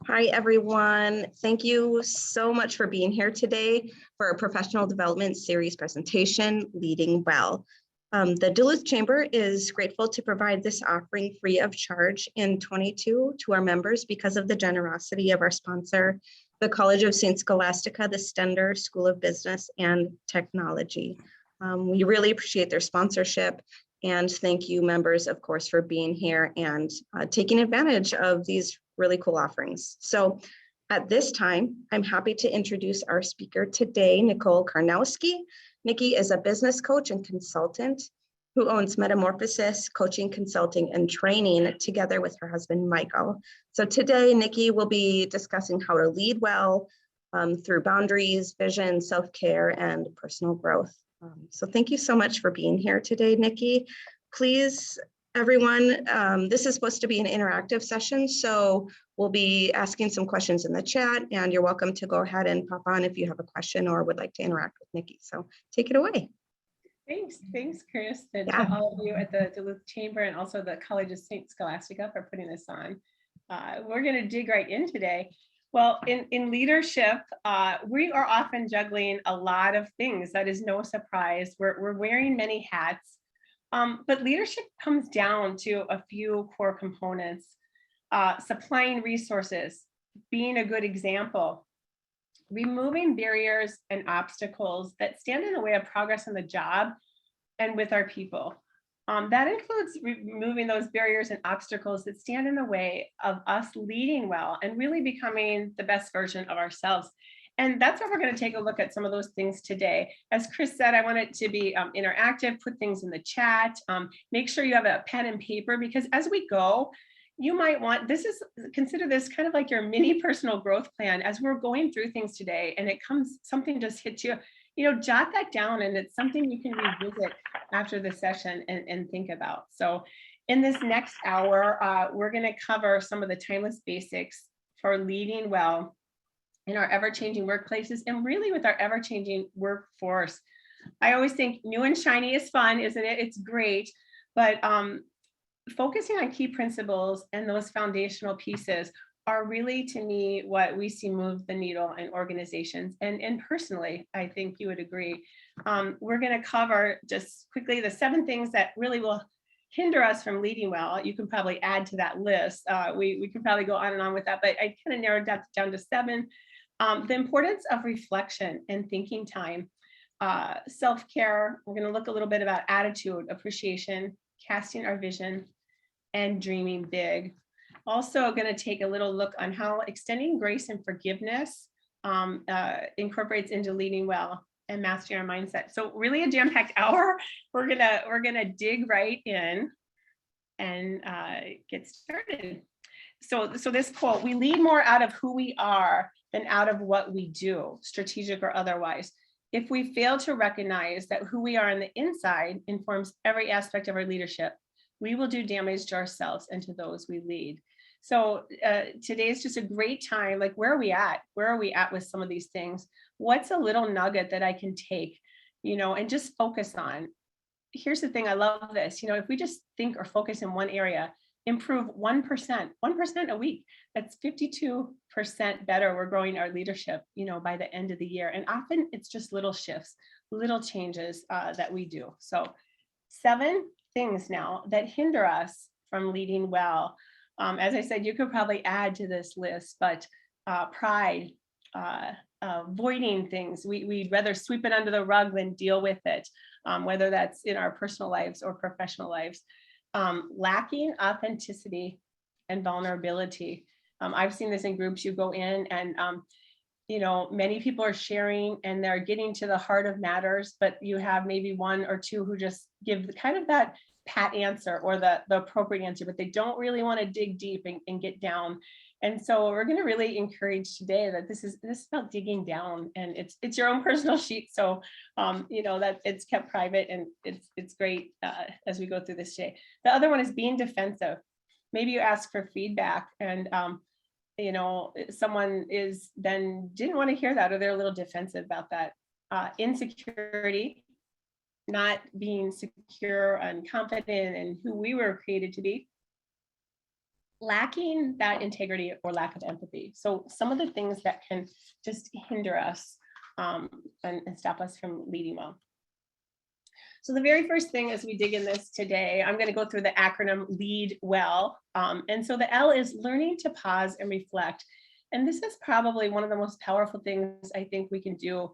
Hi, everyone. Thank you so much for being here today for our professional development series presentation, Leading Well. The Duluth Chamber is grateful to provide this offering free of charge in 22 to our members because of the generosity of our sponsor, the College of St. Scholastica, the Stender School of Business and Technology. We really appreciate their sponsorship, and thank you, members, of course, for being here and taking advantage of these really cool offerings. So at this time, I'm happy to introduce our speaker today, Nicole Karnowski. Nikki is a business coach and consultant who owns Metamorphosis Coaching, Consulting, and Training together with her husband, Michael. So today, Nikki will be discussing how to lead well through boundaries, vision, self-care, and personal growth. So thank you so much for being here today, Nikki. Please, everyone, this is supposed to be an interactive session, so we'll be asking some questions in the chat, and you're welcome to go ahead and pop on if you have a question or would like to interact with Nikki. So take it away. Thanks, Chris, and to all of you at the Duluth Chamber and also the College of St. Scholastica for putting this on. We're going to dig right in today. Well, in leadership, we are often juggling a lot of things. That is no surprise. We're wearing many hats, but leadership comes down to a few core components: supplying resources, being a good example, removing barriers and obstacles that stand in the way of progress on the job and with our people. That includes removing those barriers and obstacles that stand in the way of us leading well and really becoming the best version of ourselves. And that's why we're going to take a look at some of those things today. As Chris said, I want it to be interactive, put things in the chat, make sure you have a pen and paper, because as we go, you might want, consider this kind of like your mini personal growth plan as we're going through things today, and something just hits you, jot that down, and it's something you can revisit after the session and think about. So in this next hour, we're going to cover some of the timeless basics for leading well in our ever-changing workplaces and really with our ever-changing workforce. I always think new and shiny is fun, isn't it? It's great, but focusing on key principles and those foundational pieces are really, to me, what we see move the needle in organizations. And personally, I think you would agree. We're going to cover just quickly the 7 things that really will hinder us from leading well. You can probably add to that list. We can probably go on and on with that, but I kind of narrowed that down to 7. The importance of reflection and thinking time, self-care. We're going to look a little bit about attitude, appreciation, casting our vision, and dreaming big. Also going to take a little look on how extending grace and forgiveness incorporates into leading well and mastering our mindset. So really a jam-packed hour. We're gonna dig right in and get started. So this quote: "We lead more out of who we are than out of what we do, strategic or otherwise. If we fail to recognize that who we are on the inside informs every aspect of our leadership, we will do damage to ourselves and to those we lead." So today is just a great time. Like, where are we at? Where are we at with some of these things? What's a little nugget that I can take, and just focus on? Here's the thing. I love this. If we just think or focus in one area, improve 1% a week, that's 52% better. We're growing our leadership, by the end of the year. And often it's just little shifts, little changes that we do. So 7 things now that hinder us from leading well. As I said, you could probably add to this list, but pride, avoiding things. We'd rather sweep it under the rug than deal with it, whether that's in our personal lives or professional lives. Lacking authenticity and vulnerability. I've seen this in groups. You go in and many people are sharing and they're getting to the heart of matters, but you have maybe 1 or 2 who just give kind of that pat answer or the appropriate answer, but they don't really want to dig deep and get down. And so we're going to really encourage today that this is about digging down, and it's your own personal sheet. So that it's kept private, and it's great as we go through this day. The other one is being defensive. Maybe you ask for feedback and someone didn't want to hear that, or they're a little defensive about that. Insecurity, not being secure and confident in who we were created to be. lacking that integrity or lack of empathy. So some of the things that can just hinder us and stop us from leading well. So the very first thing as we dig in this today, I'm going to go through the acronym LEAD WELL. And so the L is learning to pause and reflect. And this is probably one of the most powerful things I think we can do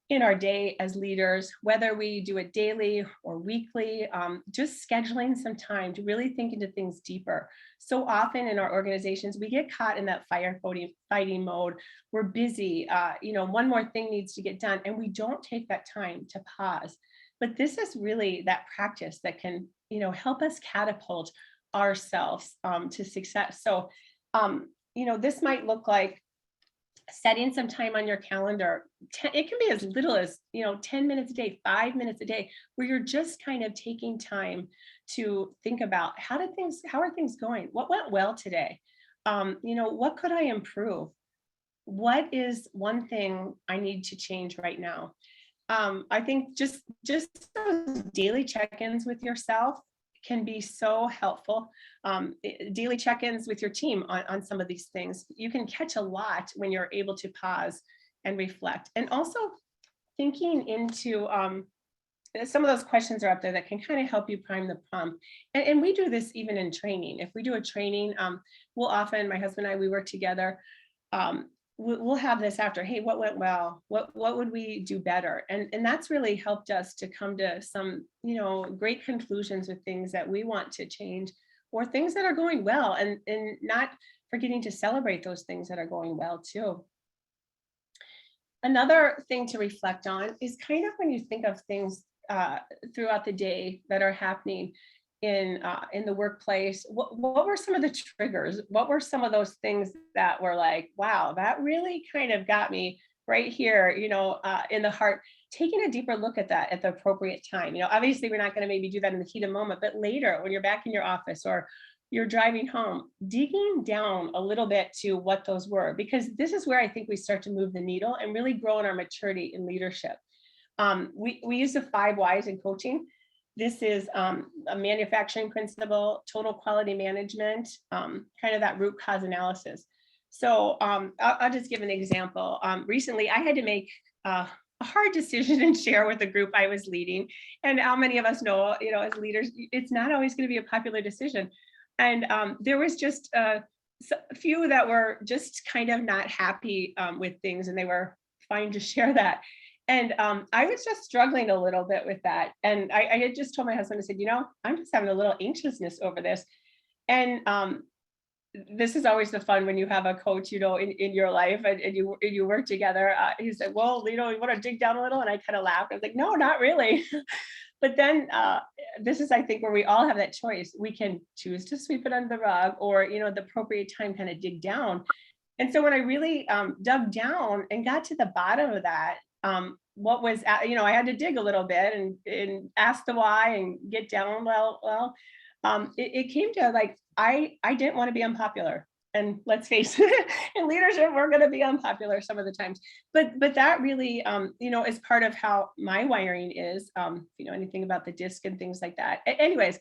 in our day as leaders, whether we do it daily or weekly, just scheduling some time to really think into things deeper. So often in our organizations, we get caught in that fighting mode. We're busy, one more thing needs to get done, and we don't take that time to pause. But this is really that practice that can, help us catapult ourselves to success. So, this might look like setting some time on your calendar. It can be as little as 10 minutes a day, 5 minutes a day, where you're just kind of taking time to think about how are things going? What went well today? What could I improve? What is one thing I need to change right now? I think just those daily check-ins with yourself can be so helpful. Daily check-ins with your team on some of these things. You can catch a lot when you're able to pause and reflect. And also thinking into some of those questions are up there that can kind of help you prime the pump. And we do this even in training. If we do a training, we'll often, my husband and I, we work together. We'll have this after, hey, what went well? What would we do better? And that's really helped us to come to some, great conclusions with things that we want to change or things that are going well, and not forgetting to celebrate those things that are going well too. Another thing to reflect on is kind of when you think of things throughout the day that are happening in the workplace, what were some of the triggers? What were some of those things that were like, wow, that really kind of got me right here, in the heart? Taking a deeper look at that at the appropriate time. Obviously we're not going to maybe do that in the heat of moment, but later when you're back in your office or you're driving home, digging down a little bit to what those were, because this is where I think we start to move the needle and really grow in our maturity in leadership. We use the 5 whys in coaching. This is a manufacturing principle, total quality management, kind of that root cause analysis. So I'll just give an example. Recently, I had to make a hard decision and share with the group I was leading. And how many of us know, as leaders, it's not always going to be a popular decision. And there was just a few that were just kind of not happy with things, and they were fine to share that. And I was just struggling a little bit with that. And I had just told my husband, I said, I'm just having a little anxiousness over this. And this is always the fun when you have a coach, in your life and you work together. He said, well, you want to dig down a little? And I kind of laughed. I was like, no, not really. But then this is, I think, where we all have that choice. We can choose to sweep it under the rug, or, the appropriate time kind of dig down. And so when I really dug down and got to the bottom of that, what was, I had to dig a little bit and ask the why and get down. It came to like, I didn't want to be unpopular. And let's face it, in leadership, we're going to be unpopular some of the times. But that really, is part of how my wiring is, anything about the disc and things like that. Anyways,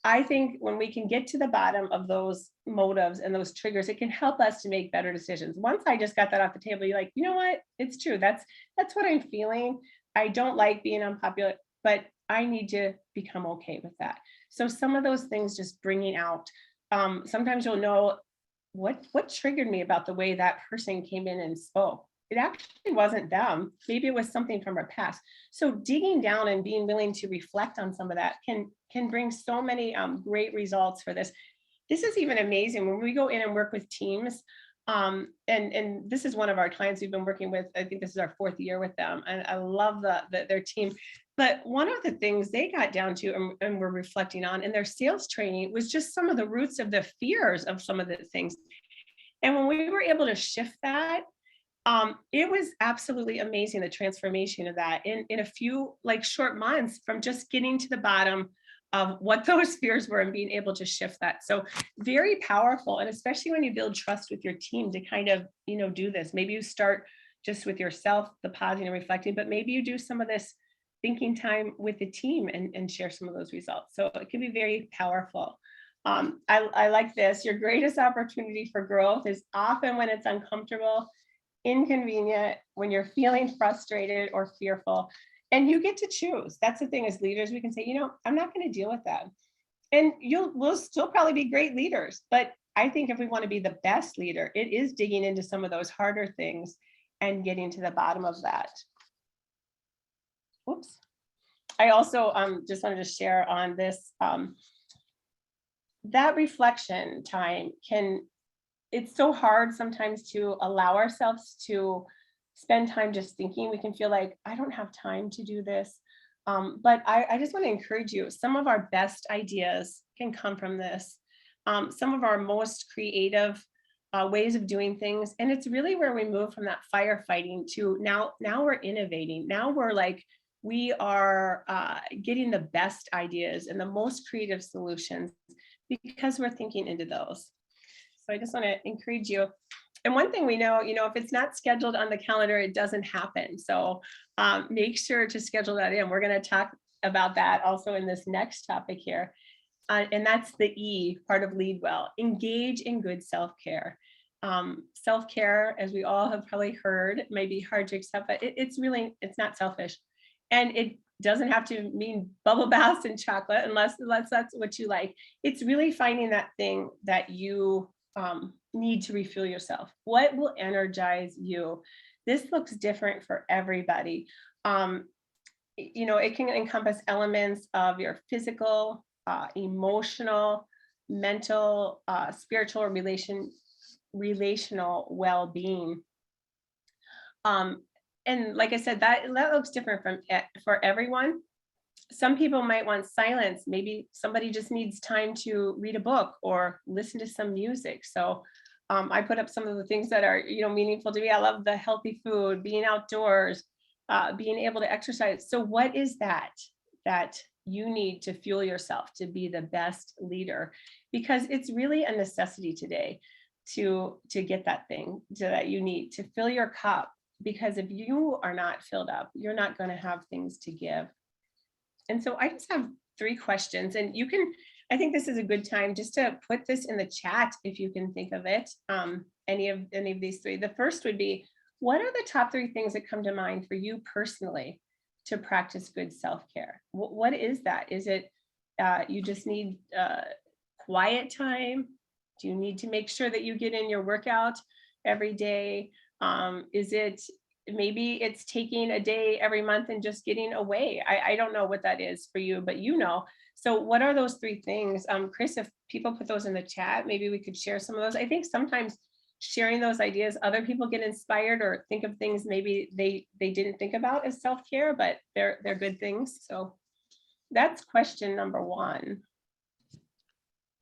I think when we can get to the bottom of those motives and those triggers, it can help us to make better decisions. Once I just got that off the table, you're like, you know what? It's true. That's what I'm feeling. I don't like being unpopular, but I need to become okay with that. So some of those things just bringing out, sometimes you'll know what triggered me about the way that person came in and spoke. It actually wasn't them. Maybe it was something from our past. So digging down and being willing to reflect on some of that can bring so many great results for this. This is even amazing when we go in and work with teams. And this is one of our clients we've been working with. I think this is our 4th year with them, and I love their team. But one of the things they got down to and were reflecting on in their sales training was just some of the roots of the fears of some of the things. And when we were able to shift that, it was absolutely amazing, the transformation of that in a few short months, from just getting to the bottom of what those fears were and being able to shift that. So very powerful. And especially when you build trust with your team to kind of, do this. Maybe you start just with yourself, the pausing and reflecting, but maybe you do some of this thinking time with the team and share some of those results. So it can be very powerful. I like this. Your greatest opportunity for growth is often when it's uncomfortable, inconvenient, when you're feeling frustrated or fearful, and you get to choose. That's the thing, as leaders, we can say, I'm not going to deal with that. And we'll still probably be great leaders. But I think if we want to be the best leader, it is digging into some of those harder things and getting to the bottom of that. Whoops. I also just wanted to share on this, that reflection time it's so hard sometimes to allow ourselves to spend time just thinking. We can feel like, I don't have time to do this. But I just want to encourage you, some of our best ideas can come from this. Some of our most creative ways of doing things. And it's really where we move from that firefighting to now we're innovating. Now we're like, we are getting the best ideas and the most creative solutions because we're thinking into those. So I just want to encourage you. And one thing we know, if it's not scheduled on the calendar, it doesn't happen. So make sure to schedule that in. We're going to talk about that also in this next topic here. And that's the E part of Lead Well. Engage in good self-care. Self-care, as we all have probably heard, may be hard to accept, but it's not selfish. And it doesn't have to mean bubble baths and chocolate unless that's what you like. It's really finding that thing that you need to refuel yourself. What will energize you? This looks different for everybody. It can encompass elements of your physical, emotional, mental, spiritual, or relational well-being. And like I said, that looks different for everyone. Some people might want silence. Maybe somebody just needs time to read a book or listen to some music. So I put up some of the things that are, meaningful to me. I love the healthy food, being outdoors, being able to exercise. So what is that you need to fuel yourself to be the best leader? Because it's really a necessity today to get that thing that you need to fill your cup. Because if you are not filled up, you're not going to have things to give. And so I just have 3 questions, and I think this is a good time just to put this in the chat if you can think of it. Any of these 3. The first would be, what are the top 3 things that come to mind for you personally to practice good self-care? What is that? Is it you just need quiet time? Do you need to make sure that you get in your workout every day? Is it maybe it's taking a day every month and just getting away? I don't know what that is for you, but So what are those 3 things? Chris, if people put those in the chat, maybe we could share some of those. I think sometimes sharing those ideas, other people get inspired or think of things maybe they didn't think about as self-care, but they're good things. So that's question number 1.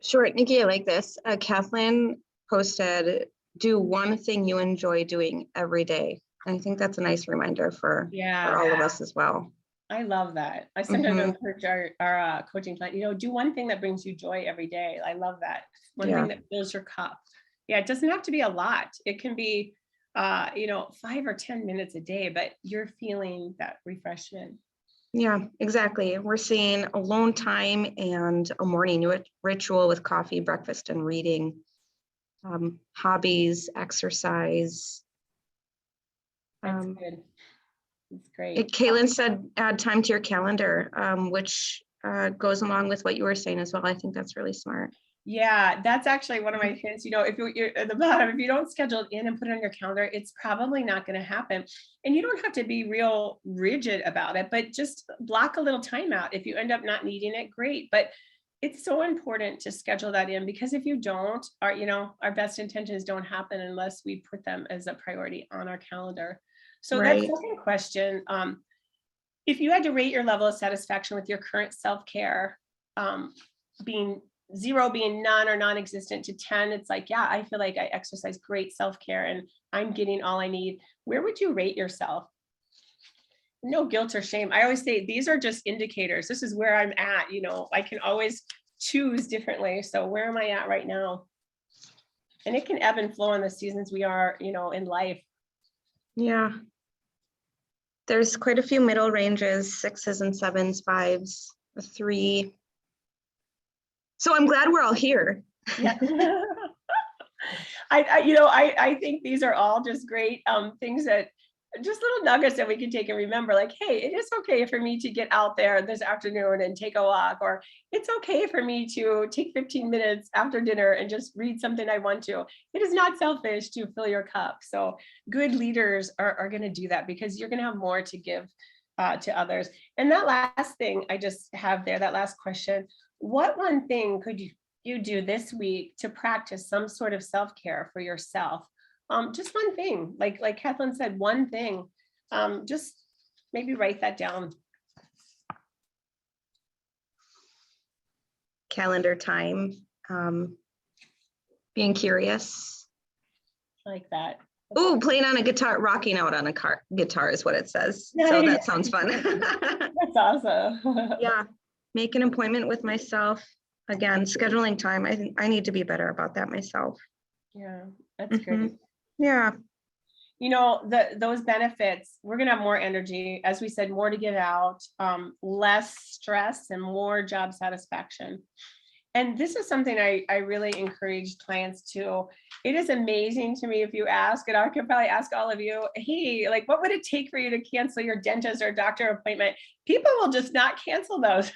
Sure, Nikki, I like this. Kathleen posted, do one thing you enjoy doing every day. And I think that's a nice reminder for all of us as well. I love that. I sometimes encourage our coaching client, do one thing that brings you joy every day. I love that. One thing that fills your cup. Yeah, it doesn't have to be a lot. It can be, 5 or 10 minutes a day, but you're feeling that refreshment. Yeah, exactly. We're seeing alone time and a morning ritual with coffee, breakfast, and reading. Hobbies, exercise. That's good. That's great. Kaylin said, add time to your calendar, which goes along with what you were saying as well. I think that's really smart. Yeah, that's actually one of my hints. If you're at the bottom, if you don't schedule it in and put it on your calendar, it's probably not going to happen. And you don't have to be real rigid about it, but just block a little time out. If you end up not needing it, great. But it's so important to schedule that in, because if you don't, our best intentions don't happen unless we put them as a priority on our calendar. So that second question, if you had to rate your level of satisfaction with your current self-care, being 0 being none or non-existent to 10, it's like, yeah, I feel like I exercise great self-care and I'm getting all I need. Where would you rate yourself? No guilt or shame. I always say these are just indicators. This is where I'm at. I can always choose differently. So where am I at right now? And it can ebb and flow in the seasons we are, in life. Yeah. There's quite a few middle ranges, 6s and 7s, 5s, a 3. So I'm glad we're all here. Yeah. I think these are all just great things that just little nuggets that we can take and remember, like, hey, it is okay for me to get out there this afternoon and take a walk, or it's okay for me to take 15 minutes after dinner and just read something I want to. It is not selfish to fill your cup. So good leaders are going to do that, because you're going to have more to give to others. And that last thing I just have there, that last question, what one thing could you do this week to practice some sort of self-care for yourself? Just one thing, like Kathleen said, one thing. Just maybe write that down. Calendar time, being curious. Like that. Oh, playing on a guitar, rocking out on a guitar is what it says. So that sounds fun. That's awesome. Yeah, make an appointment with myself. Again, scheduling time. I think I need to be better about that myself. Yeah, that's great. Yeah. You know, those benefits, we're going to have more energy, as we said, more to get out, less stress, and more job satisfaction. And this is something I really encourage clients to. It is amazing to me, if you ask, and I could probably ask all of you, hey, like, what would it take for you to cancel your dentist or doctor appointment? People will just not cancel those.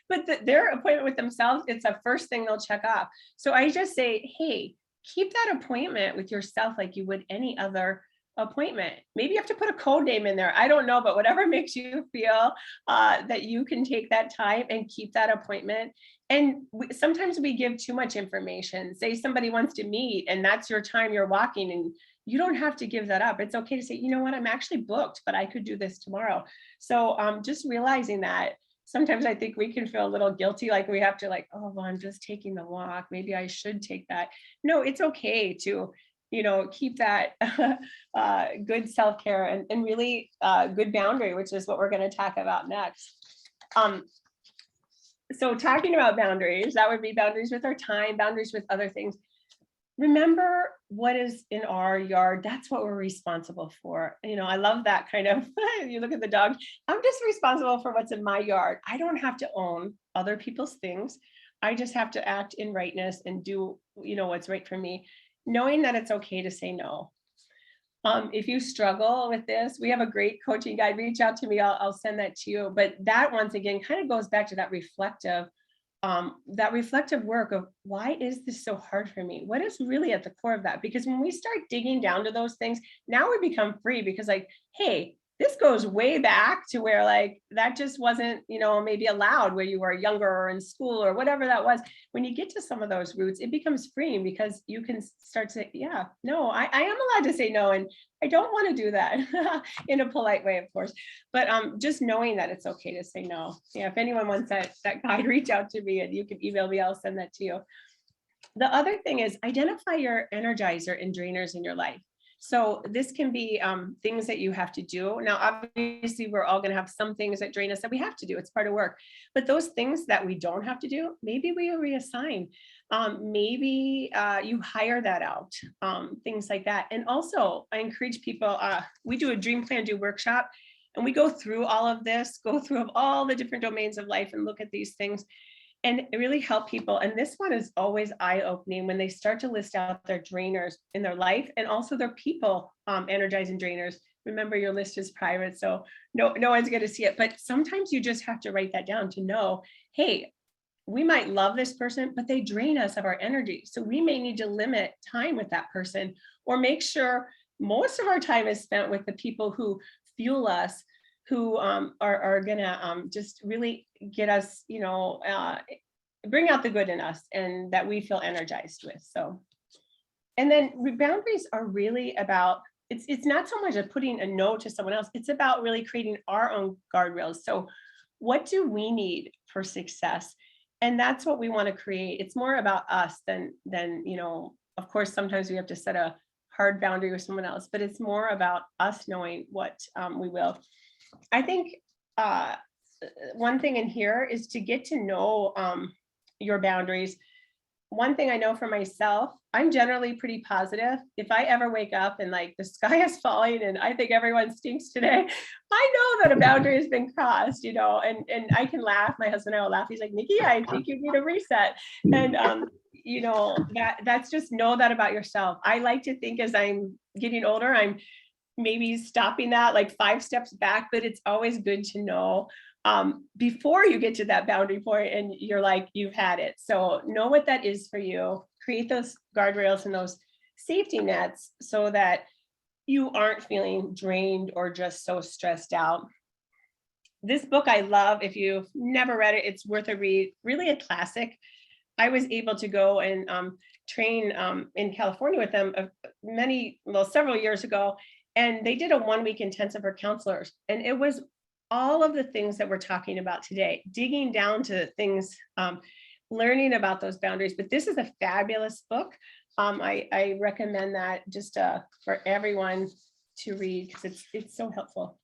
But their appointment with themselves, it's the first thing they'll check off. So I just say, hey, keep that appointment with yourself like you would any other appointment. Maybe you have to put a code name in there. I don't know, but whatever makes you feel that you can take that time and keep that appointment. And sometimes we give too much information. Say somebody wants to meet and that's your time you're walking, and you don't have to give that up. It's okay to say, you know what, I'm actually booked, but I could do this tomorrow. So just realizing that. Sometimes I think we can feel a little guilty, like we have to, like, oh, well, I'm just taking the walk. Maybe I should take that. No, it's okay to, keep that good self-care and really good boundary, which is what we're going to talk about next. So talking about boundaries, that would be boundaries with our time, boundaries with other things. Remember what is in our yard. That's what we're responsible for. I love that kind of, you look at the dog, I'm just responsible for what's in my yard. I don't have to own other people's things. I just have to act in rightness and do, what's right for me, knowing that it's okay to say no. If you struggle with this, we have a great coaching guide. Reach out to me. I'll send that to you. But that, once again, kind of goes back to that reflective work of, why is this so hard for me? What is really at the core of that? Because when we start digging down to those things, now we become free, because, like, hey, this goes way back to where, like, that just wasn't, maybe allowed where you were younger or in school or whatever that was. When you get to some of those roots, it becomes freeing, because you can start to say, yeah, no, I am allowed to say no. And I don't want to do that in a polite way, of course. But just knowing that it's okay to say no. Yeah, if anyone wants that guide, reach out to me and you can email me. I'll send that to you. The other thing is, identify your energizer and drainers in your life. So this can be things that you have to do. Now, obviously, we're all going to have some things that drain us that we have to do. It's part of work. But those things that we don't have to do, maybe we reassign. Maybe you hire that out, things like that. And also, I encourage people, we do a Dream Plan Do workshop, and we go through all of this, go through all the different domains of life and look at these things. And it really helped people. And this one is always eye-opening when they start to list out their drainers in their life, and also their people energizing drainers. Remember, your list is private, so no one's going to see it. But sometimes you just have to write that down to know, hey, we might love this person, but they drain us of our energy. So we may need to limit time with that person, or make sure most of our time is spent with the people who fuel us, who are gonna just really get us, bring out the good in us and that we feel energized with. So, and then boundaries are really about, it's not so much of putting a no to someone else, it's about really creating our own guardrails. So what do we need for success? And that's what we want to create. It's more about us than, of course, sometimes we have to set a hard boundary with someone else, but it's more about us knowing what we will. I think one thing in here is to get to know your boundaries. one thing I know for myself, I'm generally pretty positive. If I ever wake up and like the sky is falling and I think everyone stinks today, I know that a boundary has been crossed, and I can laugh. My husband and I will laugh. He's like, Nikki, I think you need a reset. And that's just, know that about yourself. I like to think as I'm getting older, I'm maybe stopping that like 5 steps back, but it's always good to know before you get to that boundary point and you're like, you've had it. So know what that is for you. Create those guardrails and those safety nets so that you aren't feeling drained or just so stressed out. This book I love. If you've never read it, it's worth a read. Really a classic. I was able to go and train in California with them several years ago. And they did a 1-week intensive for counselors. And it was all of the things that we're talking about today, digging down to things, learning about those boundaries. But this is a fabulous book. I recommend that just for everyone to read because it's so helpful.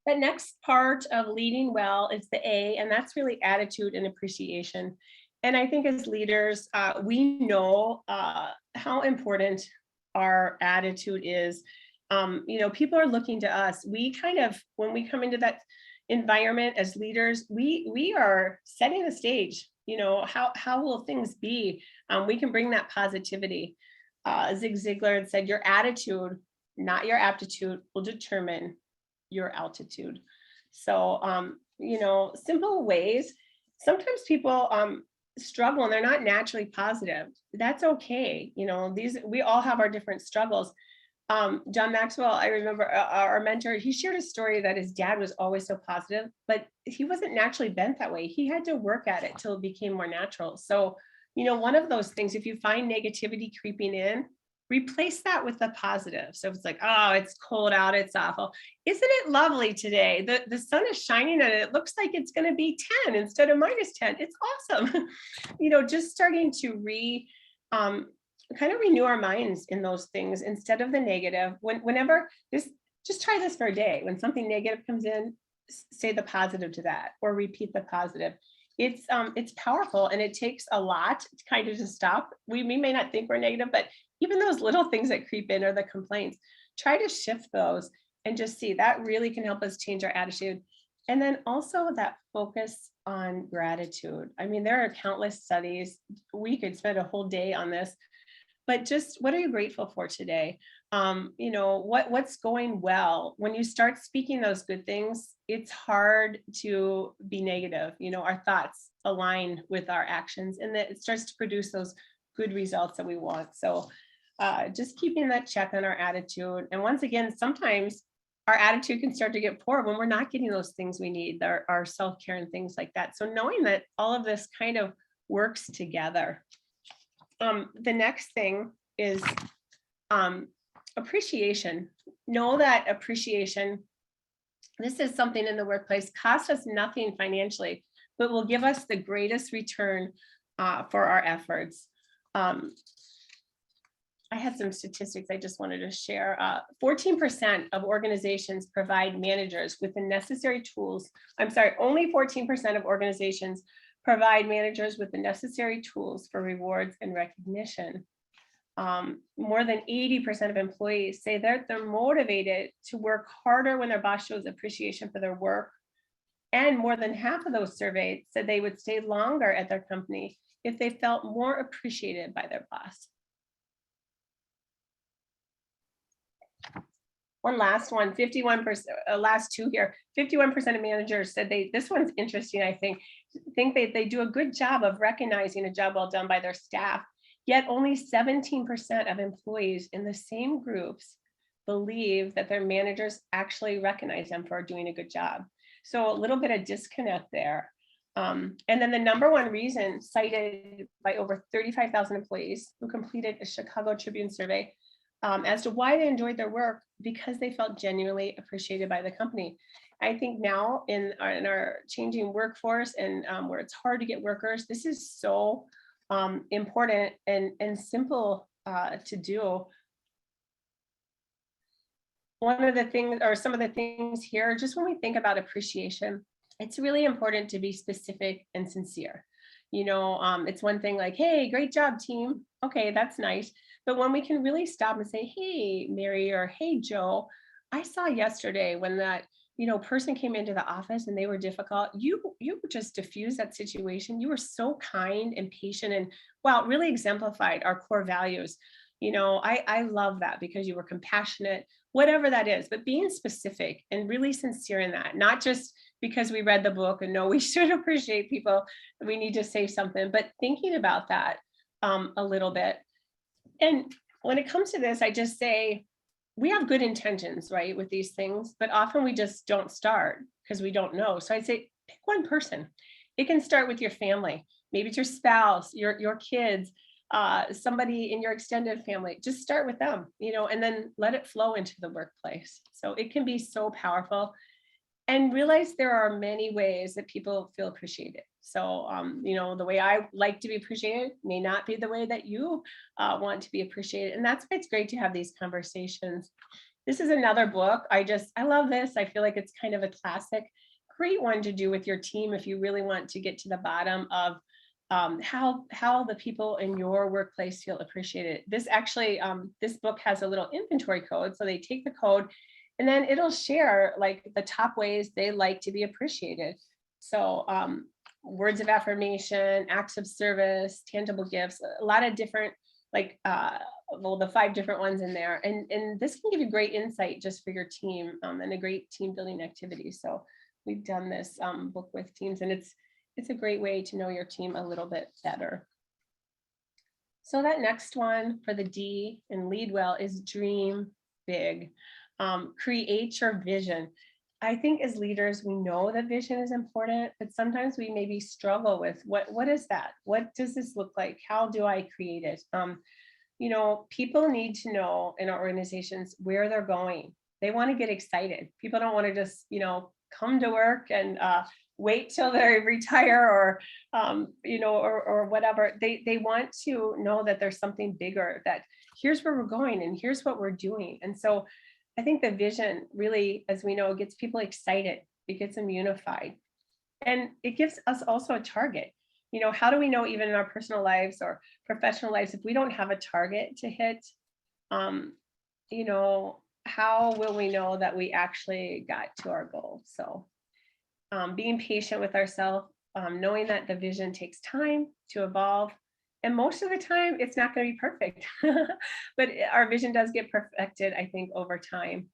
The next part of leading well is the A, and that's really attitude and appreciation. And I think as leaders, we know how important our attitude is. People are looking to us. We kind of, when we come into that environment as leaders, we are setting the stage. How will things be? We can bring that positivity. Zig Ziglar had said, your attitude, not your aptitude, will determine your altitude. So, simple ways. Sometimes people struggle and they're not naturally positive. That's okay. We all have our different struggles. John Maxwell, I remember our mentor, he shared a story that his dad was always so positive, but he wasn't naturally bent that way. He had to work at it till it became more natural. So, one of those things, if you find negativity creeping in, replace that with the positive. So if it's like, oh, it's cold out, it's awful. Isn't it lovely today? The sun is shining and it looks like it's going to be 10 instead of -10. It's awesome. Just starting to kind of renew our minds in those things instead of the negative. Whenever just try this for a day. When something negative comes in, say the positive to that or repeat the positive. It's powerful and it takes a lot to kind of just stop. We may not think we're negative, but even those little things that creep in or the complaints, try to shift those and just see that really can help us change our attitude. And then also that focus on gratitude. I mean, there are countless studies. We could spend a whole day on this, but just what are you grateful for today? What's going well? When you start speaking those good things, it's hard to be negative. Our thoughts align with our actions and that it starts to produce those good results that we want. So just keeping that check on our attitude. And once again, sometimes our attitude can start to get poor when we're not getting those things we need, our self-care and things like that. So knowing that all of this kind of works together. The next thing is appreciation. Know that appreciation, this is something in the workplace, costs us nothing financially, but will give us the greatest return for our efforts. I had some statistics I just wanted to share. 14% of organizations provide managers with the necessary tools. Only 14% of organizations provide managers with the necessary tools for rewards and recognition. More than 80% of employees say that they're motivated to work harder when their boss shows appreciation for their work. And more than half of those surveyed said they would stay longer at their company if they felt more appreciated by their boss. One last one, 51%, last two here, 51% of managers said this one's interesting, I think they do a good job of recognizing a job well done by their staff, yet only 17% of employees in the same groups believe that their managers actually recognize them for doing a good job. So a little bit of disconnect there. And then the number one reason cited by over 35,000 employees who completed a Chicago Tribune survey as to why they enjoyed their work, because they felt genuinely appreciated by the company. I think now in our changing workforce and where it's hard to get workers, this is so important and simple to do. One of the things, or some of the things here, just when we think about appreciation, it's really important to be specific and sincere. It's one thing like, hey, great job, team. Okay, that's nice. But when we can really stop and say, hey, Mary, or hey, Joe, I saw yesterday when that person came into the office and they were difficult, you just diffused that situation. You were so kind and patient, and wow, it really exemplified our core values. I love that, because you were compassionate, whatever that is, but being specific and really sincere in that, not just because we read the book and know we should appreciate people, we need to say something, but thinking about that a little bit. And when it comes to this, I just say, we have good intentions, right, with these things, but often we just don't start because we don't know. So I'd say pick one person. It can start with your family. Maybe it's your spouse, your kids, somebody in your extended family. Just start with them, and then let it flow into the workplace. So it can be so powerful. And realize there are many ways that people feel appreciated. So, the way I like to be appreciated may not be the way that you want to be appreciated. And that's why it's great to have these conversations. This is another book. I love this. I feel like it's kind of a classic, great one to do with your team if you really want to get to the bottom of how the people in your workplace feel appreciated. This actually, this book has a little inventory code. So they take the code, and then it'll share like the top ways they like to be appreciated. So words of affirmation, acts of service, tangible gifts, a lot of different, like, the 5 different ones in there. And this can give you great insight just for your team, and a great team building activity. So we've done this book with teams, and it's a great way to know your team a little bit better. So that next one for the D and lead well is dream big. Create your vision. I think as leaders, we know that vision is important, but sometimes we maybe struggle with what is that? What does this look like? How do I create it? People need to know in our organizations where they're going. They want to get excited. People don't want to just, come to work and wait till they retire or whatever. They want to know that there's something bigger, that here's where we're going and here's what we're doing. And so I think the vision really, as we know, gets people excited. It gets them unified. And it gives us also a target. How do we know, even in our personal lives or professional lives, if we don't have a target to hit, how will we know that we actually got to our goal? So being patient with ourselves, knowing that the vision takes time to evolve. And most of the time, it's not going to be perfect, but our vision does get perfected, I think, over time.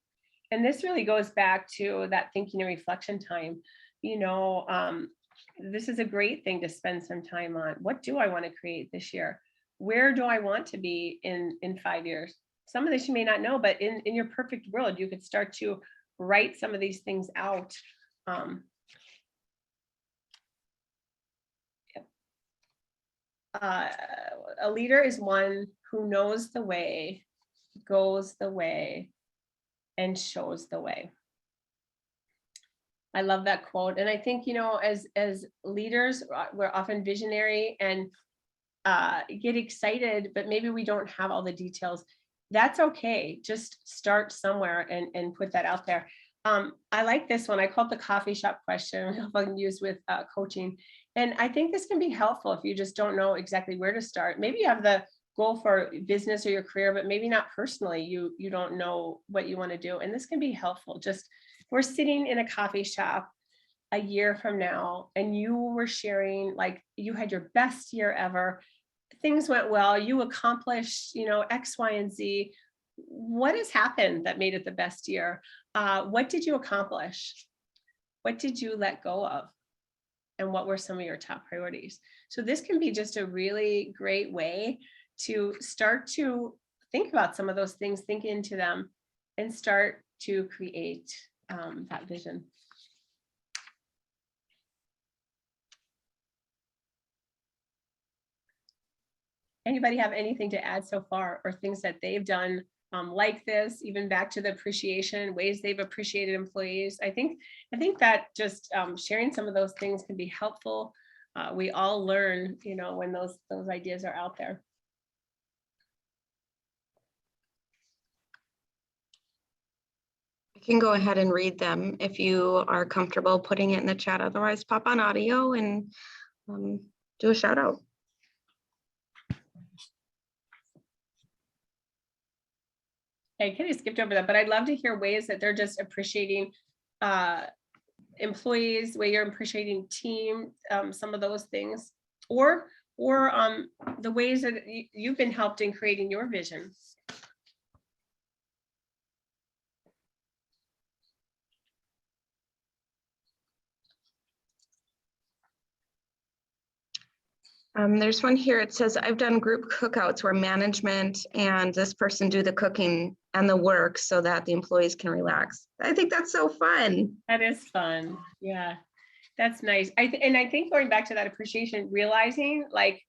And this really goes back to that thinking and reflection time. This is a great thing to spend some time on. What do I want to create this year? Where do I want to be in 5 years? Some of this you may not know, but in your perfect world, you could start to write some of these things out. A leader is one who knows the way, goes the way, and shows the way. I love that quote. And I think, as leaders, we're often visionary and get excited, but maybe we don't have all the details. That's okay. Just start somewhere and put that out there. I like this one. I call it the coffee shop question. I can use with coaching. And I think this can be helpful if you just don't know exactly where to start. Maybe you have the goal for business or your career, but maybe not personally. You don't know what you want to do. And this can be helpful. Just, we're sitting in a coffee shop a year from now, and you were sharing, like, you had your best year ever. Things went well. You accomplished, X, Y, and Z. What has happened that made it the best year? What did you accomplish? What did you let go of? And what were some of your top priorities? So this can be just a really great way to start to think about some of those things, think into them, and start to create that vision. Anybody have anything to add so far, or things that they've done like this, even back to the appreciation, ways they've appreciated employees? I think that just sharing some of those things can be helpful. We all learn, when those ideas are out there. I can go ahead and read them if you are comfortable putting it in the chat. Otherwise, pop on audio and do a shout out. I kind of skipped over that, but I'd love to hear ways that they're just appreciating employees, way you're appreciating team, some of those things, or the ways that you've been helped in creating your vision. There's one here. It says, I've done group cookouts where management and this person do the cooking and the work so that the employees can relax. I think that's so fun. That is fun. Yeah, that's nice. I think going back to that appreciation, realizing like,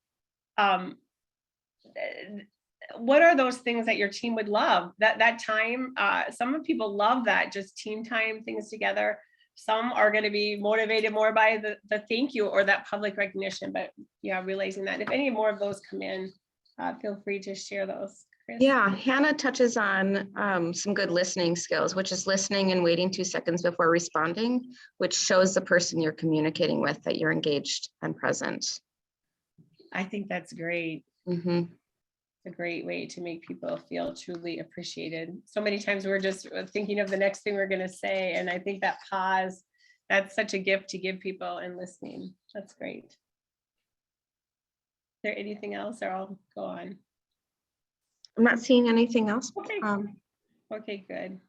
what are those things that your team would love? That time, some people love that, just team time, things together. Some are going to be motivated more by the thank you or that public recognition. But yeah, realizing that if any more of those come in, feel free to share those. Chris? Yeah, Hannah touches on some good listening skills, which is listening and waiting 2 seconds before responding, which shows the person you're communicating with that you're engaged and present. I think that's great. Mm-hmm. A great way to make people feel truly appreciated. So many times we're just thinking of the next thing we're going to say. And I think that pause, that's such a gift to give people and listening. That's great. Is there anything else or I'll go on? I'm not seeing anything else. Okay. Okay, good.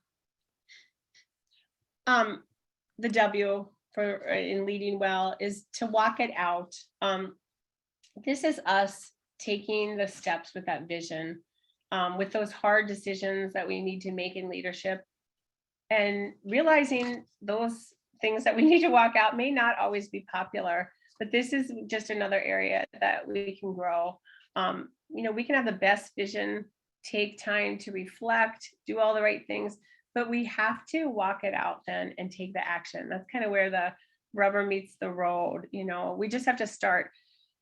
The W for in leading well is to walk it out. This is us taking the steps with that vision, with those hard decisions that we need to make in leadership, and realizing those things that we need to walk out may not always be popular, but this is just another area that we can grow. We can have the best vision, take time to reflect, do all the right things, but we have to walk it out then and take the action. That's kind of where the rubber meets the road. We just have to start.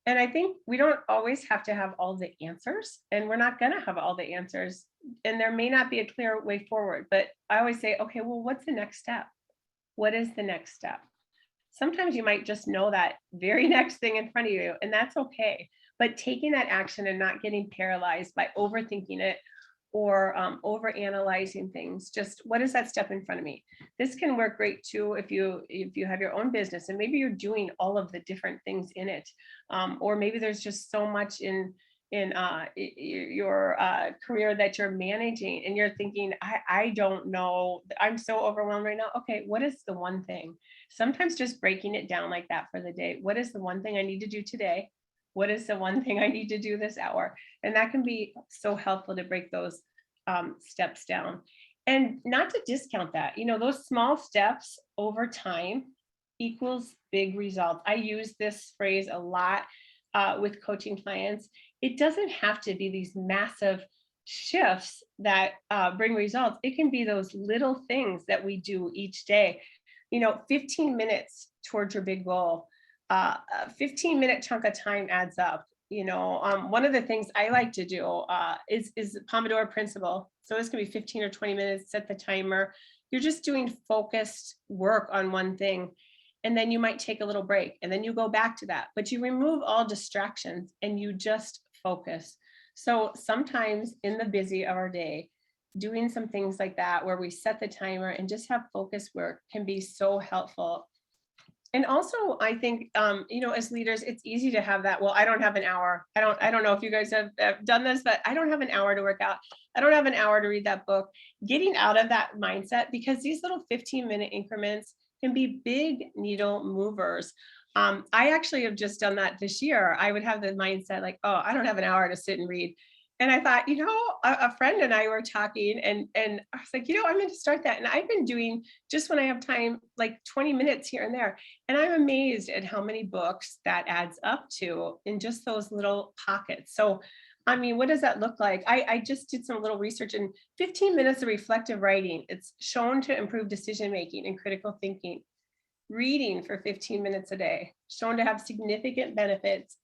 And I think we don't always have to have all the answers, and we're not going to have all the answers, and there may not be a clear way forward, but I always say, okay, well, what's the next step? What is the next step? Sometimes you might just know that very next thing in front of you, and that's okay. But taking that action and not getting paralyzed by overthinking it or over analyzing things, just what is that step in front of me? This can work great too if you have your own business and maybe you're doing all of the different things in it, or maybe there's just so much in your career that you're managing and you're thinking, I don't know, I'm so overwhelmed right now. Okay, what is the one thing? Sometimes just breaking it down like that for the day. What is the one thing I need to do today? What is the one thing I need to do this hour? And that can be so helpful to break those steps down and not to discount that. Those small steps over time equals big results. I use this phrase a lot with coaching clients. It doesn't have to be these massive shifts that bring results. It can be those little things that we do each day. 15 minutes towards your big goal. A 15-minute chunk of time adds up. One of the things I like to do is the Pomodoro Principle. So this can be 15 or 20 minutes, set the timer. You're just doing focused work on one thing. And then you might take a little break and then you go back to that, but you remove all distractions and you just focus. So sometimes in the busy of our day, doing some things like that, where we set the timer and just have focused work can be so helpful. And also, I think, as leaders, it's easy to have that. Well, I don't have an hour. I don't know if you guys have done this, but I don't have an hour to work out. I don't have an hour to read that book. Getting out of that mindset, because these little 15-minute increments can be big needle movers. I actually have just done that this year. I would have the mindset like, oh, I don't have an hour to sit and read. And I thought, a friend and I were talking and I was like, I'm going to start that. And I've been doing just when I have time, like 20 minutes here and there. And I'm amazed at how many books that adds up to in just those little pockets. So, what does that look like? I just did some little research, and 15 minutes of reflective writing. It's shown to improve decision-making and critical thinking. Reading for 15 minutes a day, shown to have significant benefits,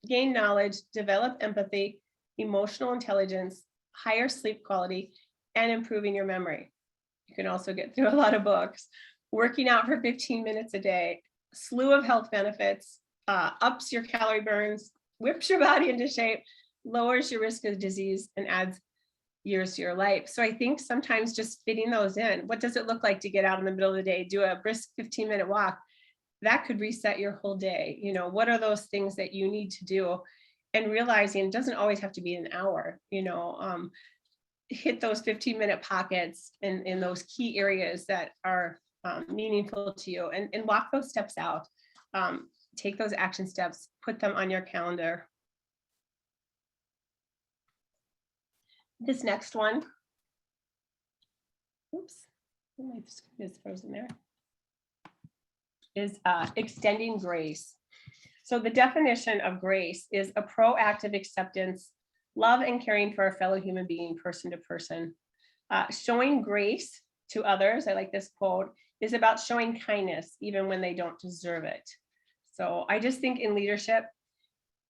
gain knowledge, develop empathy, emotional intelligence, higher sleep quality, and improving your memory. You can also get through a lot of books. Working out for 15 minutes a day, slew of health benefits, ups your calorie burns, whips your body into shape, lowers your risk of disease, and adds years to your life. So I think sometimes just fitting those in. What does it look like to get out in the middle of the day, do a brisk 15-minute walk? That could reset your whole day. You know, what are those things that you need to do? And realizing it doesn't always have to be an hour, hit those 15-minute pockets in those key areas that are meaningful to you, and walk those steps out. Take those action steps, put them on your calendar. This next one, oops, my screen is frozen there, is extending grace. So the definition of grace is a proactive acceptance, love and caring for a fellow human being, person to person. Showing grace to others, I like this quote, is about showing kindness even when they don't deserve it. So I just think in leadership,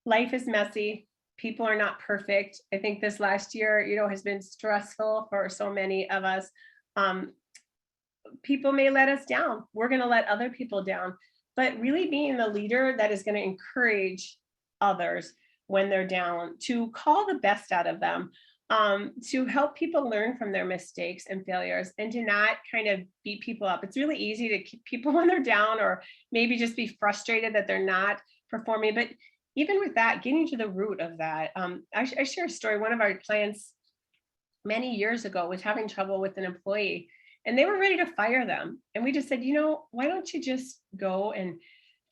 life is messy. People are not perfect. I think this last year, has been stressful for so many of us. People may let us down. We're going to let other people down. But really being the leader that is going to encourage others when they're down, to call the best out of them, to help people learn from their mistakes and failures, and to not kind of beat people up. It's really easy to keep people when they're down, or maybe just be frustrated that they're not performing. But even with that, getting to the root of that, I share a story. One of our clients many years ago was having trouble with an employee, and they were ready to fire them. And we just said, why don't you just go and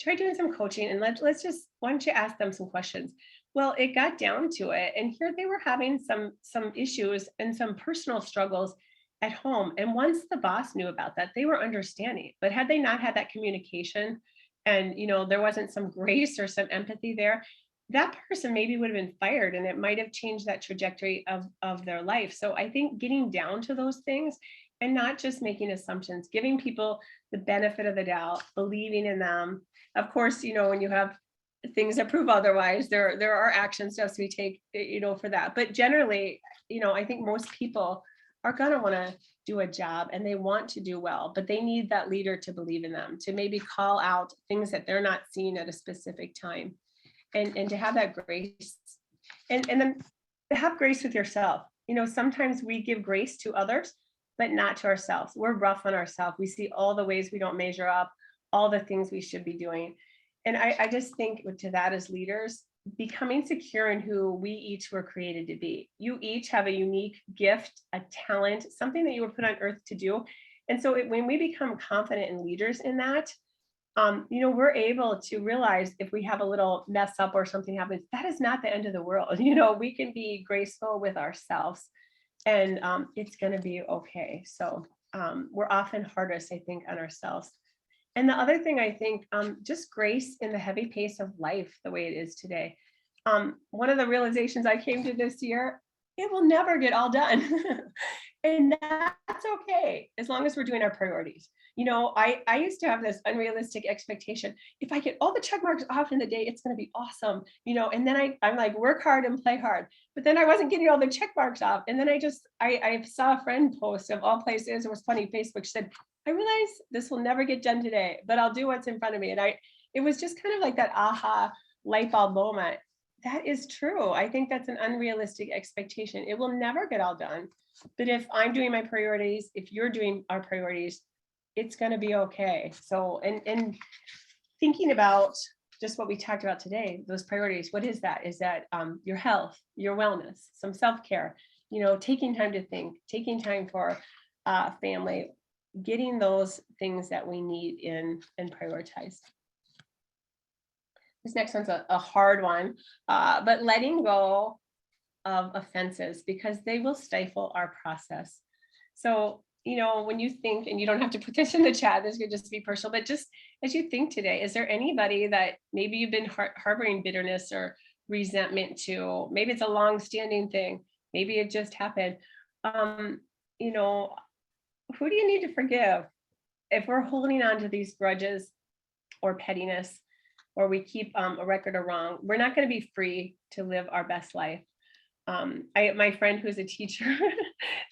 try doing some coaching, and why don't you ask them some questions? Well, it got down to it. And here they were having some issues and some personal struggles at home. And once the boss knew about that, they were understanding. But had they not had that communication, and there wasn't some grace or some empathy there, that person maybe would have been fired, and it might have changed that trajectory of their life. So I think getting down to those things and not just making assumptions, giving people the benefit of the doubt, believing in them. Of course, when you have things that prove otherwise, there are action steps we take, for that. But generally, I think most people are going to want to do a job, and they want to do well, but they need that leader to believe in them, to maybe call out things that they're not seeing at a specific time, and to have that grace, and then have grace with yourself. Sometimes we give grace to others, but not to ourselves. We're rough on ourselves. We see all the ways we don't measure up, all the things we should be doing. And I just think to that, as leaders, becoming secure in who we each were created to be. You each have a unique gift, a talent, something that you were put on earth to do. And so when we become confident in leaders in that, we're able to realize if we have a little mess up or something happens, that is not the end of the world. We can be graceful with ourselves, and it's going to be okay. So we're often hardest, I think, on ourselves. And the other thing, I think, just grace in the heavy pace of life, the way it is today. One of the realizations I came to this year, it will never get all done. And that's okay, as long as we're doing our priorities. I used to have this unrealistic expectation. If I get all the check marks off in the day, it's going to be awesome. And then I'm like, work hard and play hard. But then I wasn't getting all the check marks off. And then I saw a friend post, of all places, it was funny, Facebook, she said, I realize this will never get done today, but I'll do what's in front of me. And it was just kind of like that aha light bulb moment. That is true. I think that's an unrealistic expectation. It will never get all done. But if I'm doing my priorities, if you're doing our priorities, it's going to be okay. So, and thinking about just what we talked about today, those priorities, what is that? Is that your health, your wellness, some self-care, taking time to think, taking time for family, getting those things that we need in and prioritized. This next one's a hard one, but letting go of offenses, because they will stifle our process. So, when you think, and you don't have to put this in the chat, this could just be personal, but just as you think today, is there anybody that maybe you've been harboring bitterness or resentment to? Maybe it's a long-standing thing. Maybe it just happened. Who do you need to forgive? If we're holding on to these grudges or pettiness, or we keep a record of wrong, we're not going to be free to live our best life. My friend who's a teacher,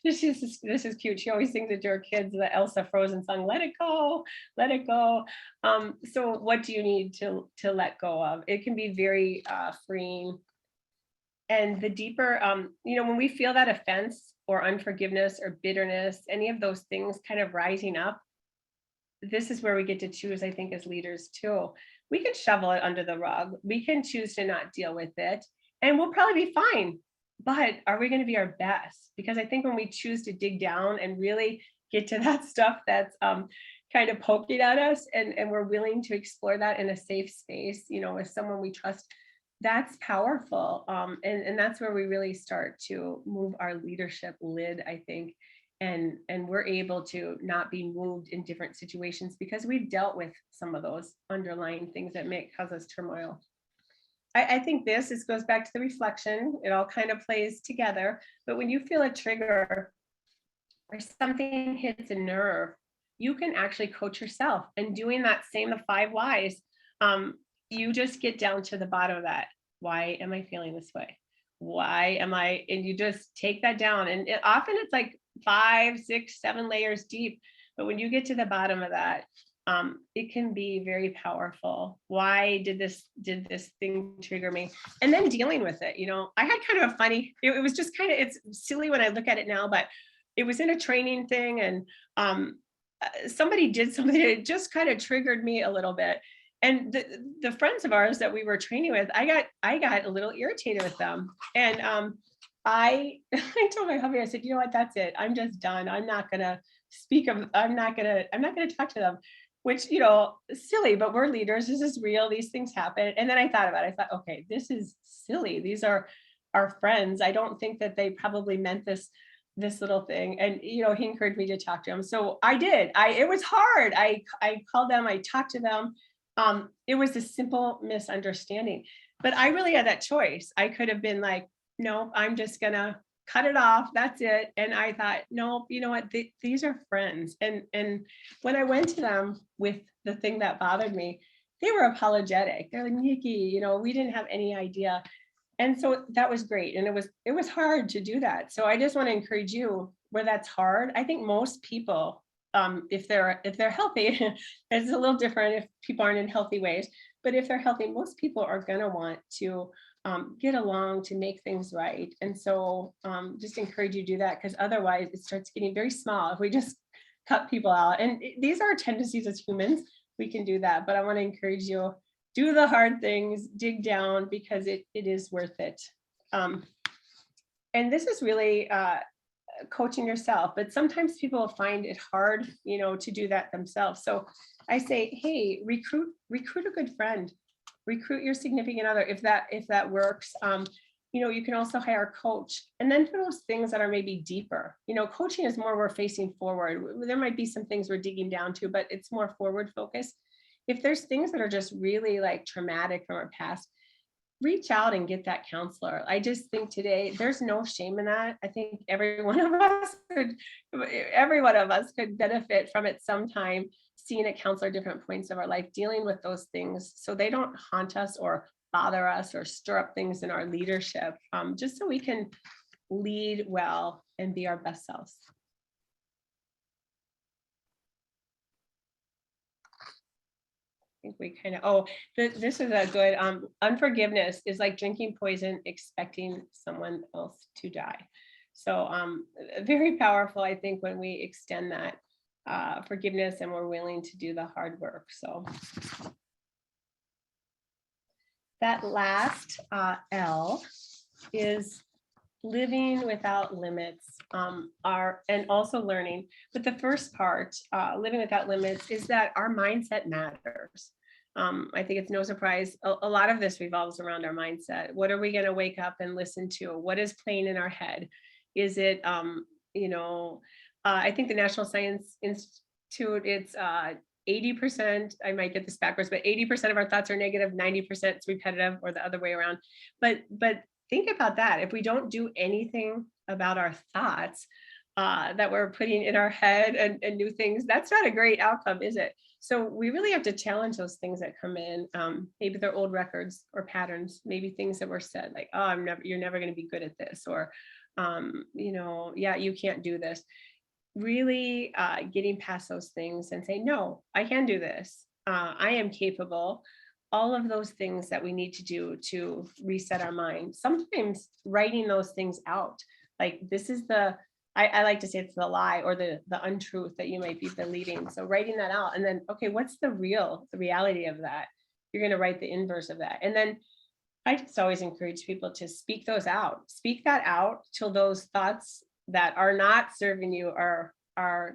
this is cute. She always sings it to her kids, the Elsa Frozen song, let it go, let it go. So what do you need to let go of? It can be very freeing. And the deeper, when we feel that offense or unforgiveness or bitterness, any of those things kind of rising up, this is where we get to choose, I think, as leaders too. We can shovel it under the rug. We can choose to not deal with it, and we'll probably be fine. But are we going to be our best? Because I think when we choose to dig down and really get to that stuff that's kind of poking at us, and we're willing to explore that in a safe space, with someone we trust, that's powerful. And that's where we really start to move our leadership lid, I think. And we're able to not be moved in different situations because we've dealt with some of those underlying things that cause us turmoil. I think this goes back to the reflection. It all kind of plays together. But when you feel a trigger or something hits a nerve, you can actually coach yourself. And doing that the 5 whys, you just get down to the bottom of that. Why am I feeling this way? Why am I? And you just take that down. And often it's like 5, 6, 7 layers deep. But when you get to the bottom of that, it can be very powerful. Why did this thing trigger me? And then dealing with it. I had kind of a funny, it was just kind of, it's silly when I look at it now, but it was in a training thing, and somebody did something that just kind of triggered me a little bit. And the friends of ours that we were training with, I got a little irritated with them. And I told my hubby, I said, you know what, that's it. I'm just done. I'm not gonna I'm not gonna talk to them. Which, silly, but we're leaders. This is real. These things happen. And then I thought about it. I thought, okay, this is silly. These are our friends. I don't think that they probably meant this little thing. And, he encouraged me to talk to him. So I did. It was hard. I called them. I talked to them. It was a simple misunderstanding. But I really had that choice. I could have been like, no, I'm just going to cut it off. That's it. And I thought, no, you know what? These are friends. And when I went to them with the thing that bothered me, they were apologetic. They're like, Nikki, we didn't have any idea. And so that was great. And it was hard to do that. So I just want to encourage you where that's hard. I think most people, if they're healthy, it's a little different if people aren't in healthy ways. But if they're healthy, most people are going to want to get along to make things right. And so just encourage you to do that, because otherwise it starts getting very small if we just cut people out. And these are tendencies as humans. We can do that. But I want to encourage you, do the hard things, dig down, because it is worth it. And this is really coaching yourself, but sometimes people find it hard, to do that themselves. So I say, hey, recruit a good friend, recruit your significant other if that works. You can also hire a coach, and then for those things that are maybe deeper, coaching is more we're facing forward. There might be some things we're digging down to, but it's more forward focused. If there's things that are just really like traumatic from our past, reach out and get that counselor. I just think today there's no shame in that. I think every one of us could benefit from it sometime, seeing a counselor at different points of our life, dealing with those things so they don't haunt us or bother us or stir up things in our leadership, just so we can lead well and be our best selves. I think we kind of, this is a good, unforgiveness is like drinking poison, expecting someone else to die. So very powerful, I think, when we extend that forgiveness and we're willing to do the hard work. So that last L is living without limits, and also learning. But the first part, living without limits, is that our mindset matters. I think it's no surprise. A lot of this revolves around our mindset. What are we going to wake up and listen to? What is playing in our head? Is it, I think the National Science Institute, it's 80%, I might get this backwards, but 80% of our thoughts are negative, 90% is repetitive, or the other way around. But think about that. If we don't do anything about our thoughts, that we're putting in our head and new things. That's not a great outcome, is it? So we really have to challenge those things that come in. Maybe they're old records or patterns, maybe things that were said like, oh, you're never going to be good at this, or, yeah, you can't do this. Really getting past those things and say, no, I can do this. I am capable. All of those things that we need to do to reset our mind. Sometimes writing those things out, like this is I like to say it's the lie or the untruth that you might be believing. So writing that out, and then, okay, what's the reality of that? You're going to write the inverse of that. And then I just always encourage people to speak those out. Speak that out till those thoughts that are not serving you are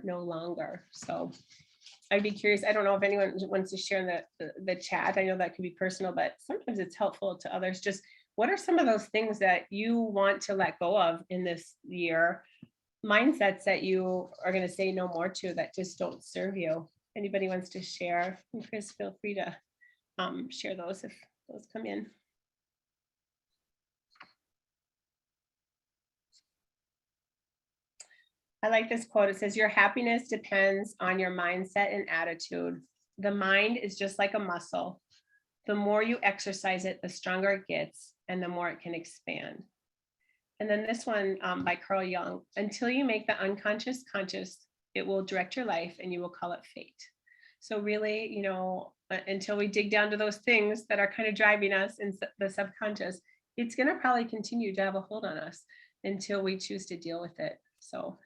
no longer. So I'd be curious. I don't know if anyone wants to share in the chat. I know that can be personal, but sometimes it's helpful to others. Just what are some of those things that you want to let go of in this year? Mindsets that you are going to say no more to, that just don't serve you. Anybody wants to share? And Chris, feel free to share those if those come in. I like this quote. It says, your happiness depends on your mindset and attitude. The mind is just like a muscle. The more you exercise it, the stronger it gets and the more it can expand. And then this one by Carl Jung, until you make the unconscious conscious, it will direct your life and you will call it fate. So really, until we dig down to those things that are kind of driving us in the subconscious, it's going to probably continue to have a hold on us until we choose to deal with it. So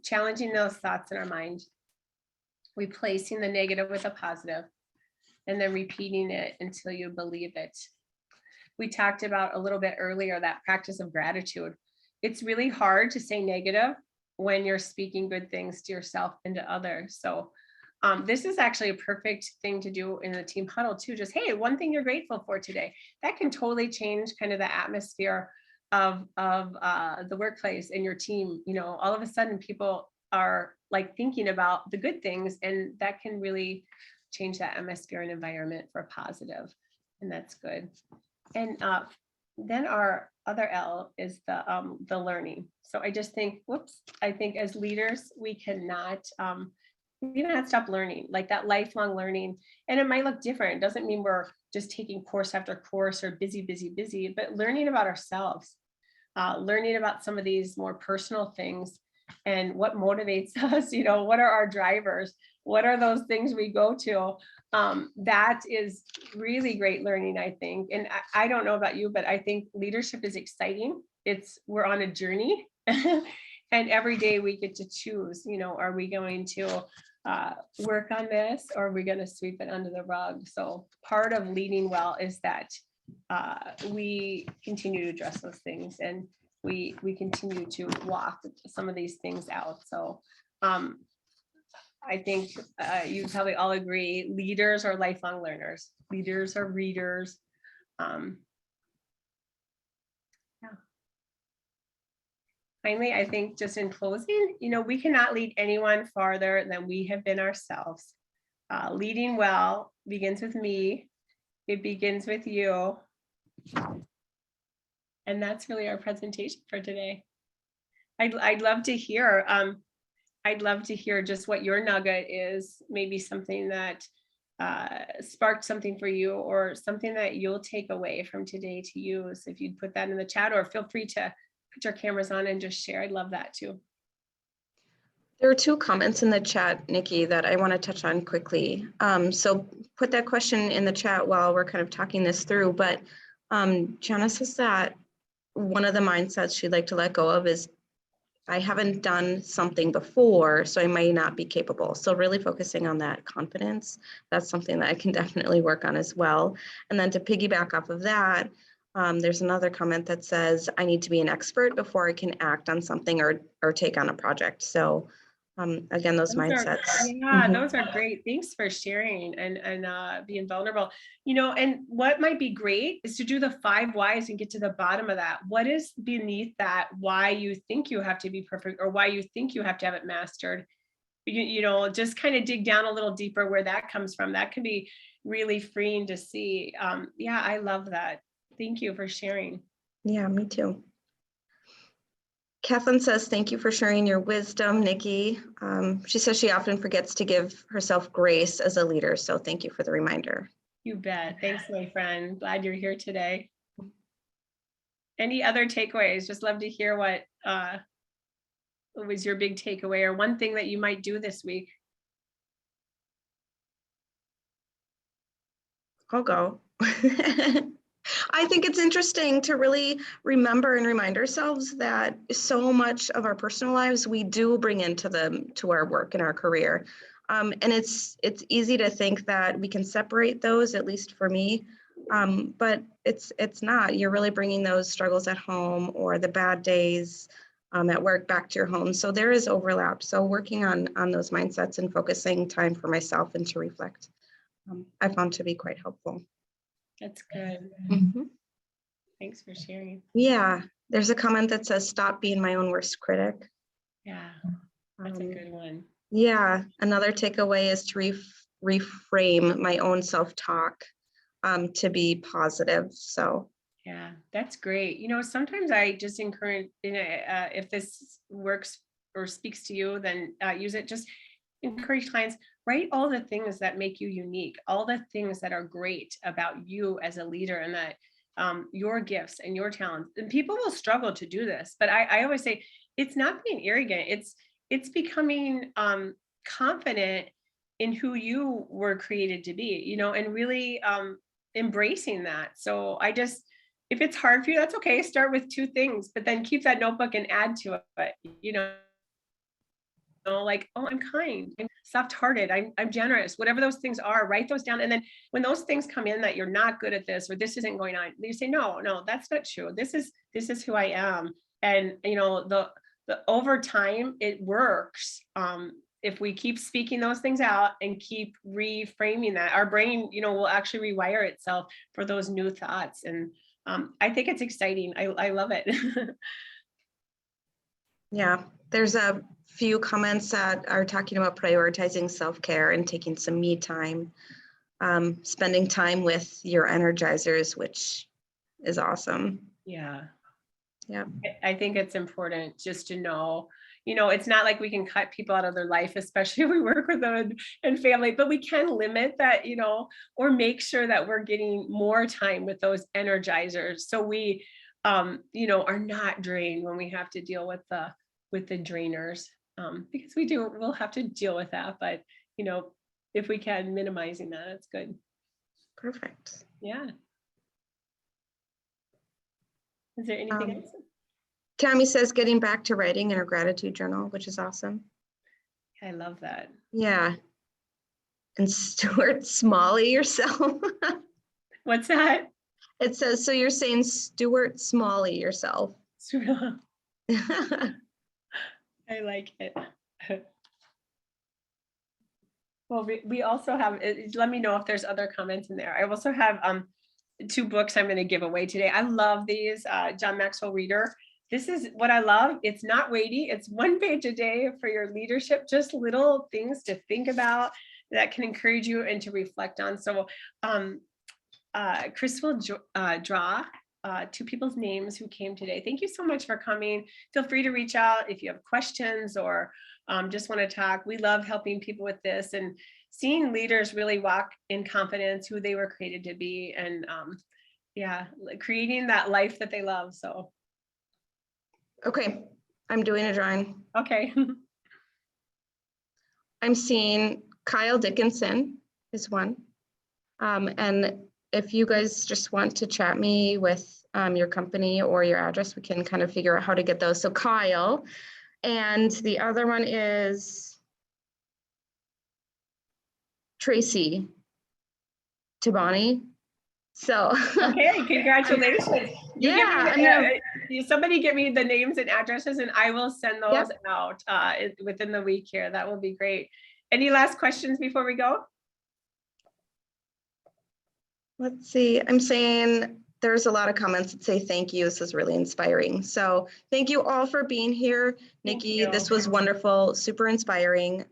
challenging those thoughts in our mind, replacing the negative with a positive, and then repeating it until you believe it. We talked about a little bit earlier, that practice of gratitude. It's really hard to say negative when you're speaking good things to yourself and to others. So this is actually a perfect thing to do in the team huddle too. Just, hey, one thing you're grateful for today. That can totally change kind of the atmosphere of the workplace and your team. All of a sudden people are like thinking about the good things, and that can really change that atmosphere and environment for positive. And that's good. And then our other L is the learning. So I just think, I think as leaders, we cannot stop learning, like that lifelong learning. And it might look different. It doesn't mean we're just taking course after course or busy, but learning about ourselves, learning about some of these more personal things and what motivates us, what are our drivers? What are those things we go to? That is really great learning, I think. And I don't know about you, but I think leadership is exciting. We're on a journey and every day we get to choose, are we going to work on this, or are we going to sweep it under the rug? So part of leading well is that we continue to address those things, and we continue to walk some of these things out. So I think you probably all agree, leaders are lifelong learners. Leaders are readers. Finally, I think just in closing, we cannot lead anyone farther than we have been ourselves. Leading well begins with me. It begins with you. And that's really our presentation for today. I'd love to hear. I'd love to hear just what your nugget is, maybe something that sparked something for you, or something that you'll take away from today to use. If you'd put that in the chat, or feel free to put your cameras on and just share. I'd love that too. There are 2 comments in the chat, Nikki, that I want to touch on quickly. So put that question in the chat while we're kind of talking this through. But Jana says that one of the mindsets she'd like to let go of is, I haven't done something before, so I might not be capable. So really focusing on that confidence, that's something that I can definitely work on as well. And then to piggyback off of that, there's another comment that says, I need to be an expert before I can act on something or take on a project. So again, those mindsets. Those are great. Thanks for sharing and being vulnerable. And what might be great is to do the 5 whys and get to the bottom of that. What is beneath that? Why you think you have to be perfect, or why you think you have to have it mastered? Just kind of dig down a little deeper where that comes from. That can be really freeing to see. I love that. Thank you for sharing. Yeah, me too. Kathleen says, thank you for sharing your wisdom, Nikki. She says she often forgets to give herself grace as a leader. So thank you for the reminder. You bet. Thanks, my friend. Glad you're here today. Any other takeaways? Just love to hear what was your big takeaway or one thing that you might do this week. I'll go. I think it's interesting to really remember and remind ourselves that so much of our personal lives we do bring to our work and our career. And it's easy to think that we can separate those, at least for me, but it's not. You're really bringing those struggles at home or the bad days at work back to your home. So there is overlap. So working on those mindsets and focusing time for myself and to reflect, I found to be quite helpful. That's good. Thanks for sharing. Yeah, there's a comment that says, stop being my own worst critic. Yeah, that's a good one. Yeah, another takeaway is to reframe my own self-talk to be positive. So yeah, that's great. You know, sometimes I just encourage, if this works or speaks to you, then use it. Just encourage clients, write all the things that make you unique, all the things that are great about you as a leader, and that your gifts and your talents. And people will struggle to do this, but I always say it's not being arrogant. It's becoming confident in who you were created to be, you know, and really embracing that. So if it's hard for you, that's okay. Start with 2 things, but then keep that notebook and add to it, you know, like, oh, I'm kind, I'm soft-hearted, I'm generous, whatever those things are, write those down. And then when those things come in that you're not good at this, or this isn't going on, you say, no, that's not true. This is who I am. And, you know, the over time, it works. If we keep speaking those things out and keep reframing that, our brain, you know, will actually rewire itself for those new thoughts. And I think it's exciting. I love it. yeah, there's a few comments that are talking about prioritizing self-care and taking some me time, spending time with your energizers, which is awesome. Yeah. Yeah. I think it's important just to know, you know, it's not like we can cut people out of their life, especially if we work with them and family, but we can limit that, you know, or make sure that we're getting more time with those energizers. So we, you know, are not drained when we have to deal with the drainers, because we'll have to deal with that. But, you know, if we can, minimizing that, that's good. Perfect. Yeah. Is there anything else? Tammy says getting back to writing in her gratitude journal, which is awesome. I love that. Yeah. And Stuart Smalley yourself. What's that? It says, so you're saying Stuart Smalley yourself. I like it. Well, we also have, let me know if there's other comments in there. I also have 2 books I'm going to give away today. I love these, John Maxwell Reader. This is what I love. It's not weighty. It's 1 page a day for your leadership, just little things to think about that can encourage you and to reflect on. So Chris will draw 2 people's names who came today. Thank you so much for coming. Feel free to reach out if you have questions or just want to talk. We love helping people with this and seeing leaders really walk in confidence, who they were created to be, and yeah, creating that life that they love. So. Okay, I'm doing a drawing. Okay. I'm seeing Kyle Dickinson is one. And if you guys just want to chat me with your company or your address, we can kind of figure out how to get those. So Kyle, and the other one is Tracy Tabani. So okay, congratulations. Yeah, somebody get me the names and addresses and I will send those out within the week here. That will be great. Any last questions before we go? Let's see, I'm saying there's a lot of comments that say thank you. This is really inspiring. So thank you all for being here. Nikki, this was wonderful, super inspiring.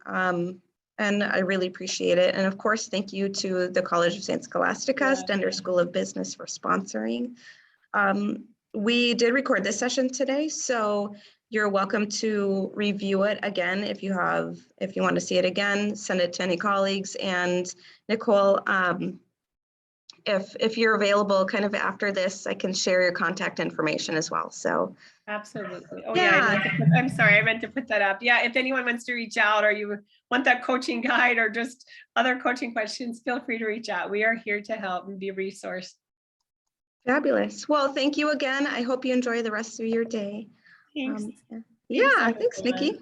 And I really appreciate it. And of course, thank you to the College of St. Scholastica, Stender School of Business for sponsoring. We did record this session today, so You're welcome to review it again if you want to see it again, send it to any colleagues. And Nicole, if you're available kind of after this, I can share your contact information as well. So absolutely. Oh yeah. I'm sorry, I meant to put that up. Yeah, if anyone wants to reach out or you want that coaching guide or just other coaching questions, feel free to reach out. We are here to help and be a resource. Fabulous. Well, thank you again. I hope you enjoy the rest of your day. Thanks. Yeah, thanks, everyone. Nikki.